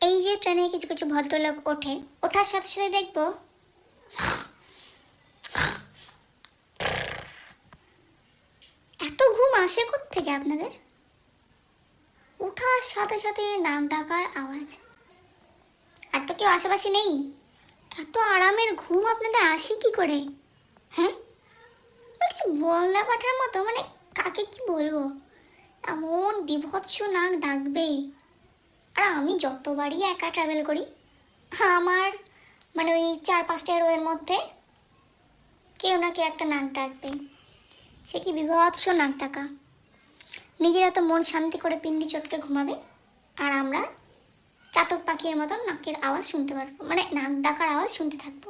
এই যে ট্রেনে কিছু কিছু ভদ্রলোক ওঠে, ওঠার সাথে সাথে দেখবো এত ঘুম আসে কোত্থেকে আপনাদের? ওঠার সাথে সাথে নাক ডাকার আওয়াজ, আর তো কেউ আশেপাশে নেই, এত আরামের ঘুম আপনাদের আসে কি করে? হ্যাঁ, কিছু বলদা পাঠার মতো, মানে কাকে কি বলবো, এমন বিভৎস নাক ডাকবে। আর আমি যতবারই একা ট্রাভেল করি, আমার মানে ওই 4-5টা রোয়ের মধ্যে কেউ না কেউ একটা নাক ডাকবে। সে কি বিভৎস নাক ডাকা, নিজেরা তো মন শান্তি করে পিন্ডি চটকে ঘুমাবে, আর আমরা চাতক পাখির মতন নাকের আওয়াজ শুনতে পারবো, মানে নাক ডাকার আওয়াজ শুনতে থাকবো।